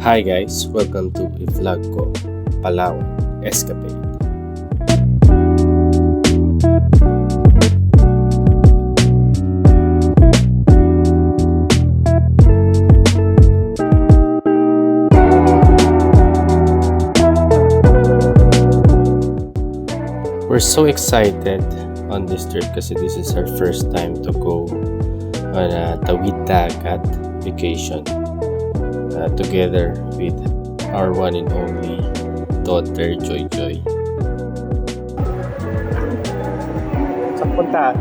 Hi guys, welcome to i-vlog ko, Palawan Escapade. We're so excited on this trip kasi this is our first time to go on a Tawid Dagat vacation together with our one and only daughter, Joy Joy. Saan punta?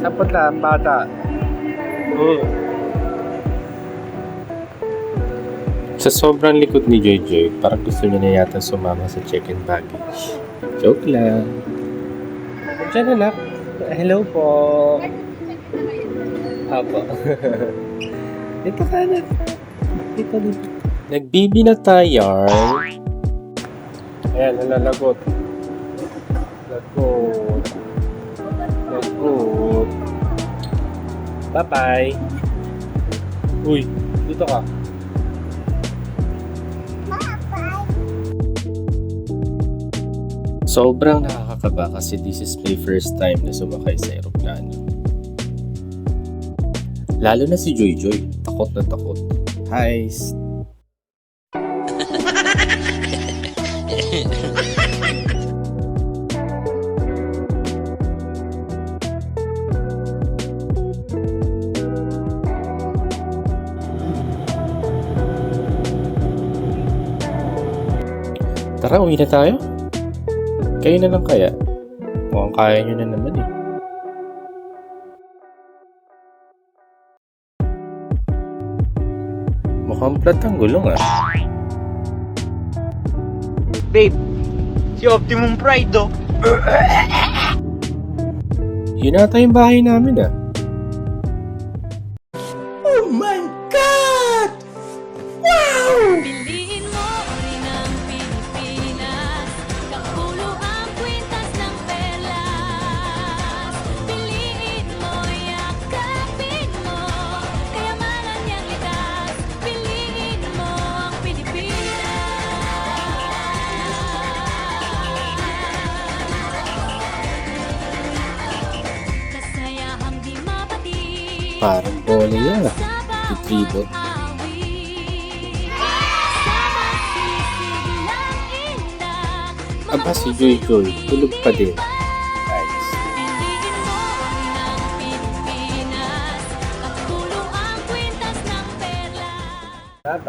Saan punta ang bata? Sa sobrang likod ni Joy Joy, parang gusto niya na yata sumama sa check-in baggage. Joke lang. Diyan anak. Hello po. Apo. Dito ka na. Dito. Nagbibinatayan. Ayan, nalalagot. Lagot. Bye-bye. Uy, dito ka. Sobrang nakakakaba kasi this is my first time na sumakay sa eroplano. Lalo na si Joy Joy, takot na takot. Hi! Tara, uwi na tayo. Kayo na lang kaya? Mukhang kaya nyo na naman eh. Mukhang flat ang gulong ah. Babe, si Optimum Pride oh. Yun ata yung bahay namin ah. Oh my God! Wow! Piliin mo uri ng Pilipinas, kapulo ang kwintas ng perlas. Piliin mo, yakapin mo, kayamanan niyang likas. Piliin mo ang Pilipinas. Kasayahang di mapati. Parang bola yan ah. Titribot. Aba si Joy Joy, tulog pa din. Nice. Bye-bye.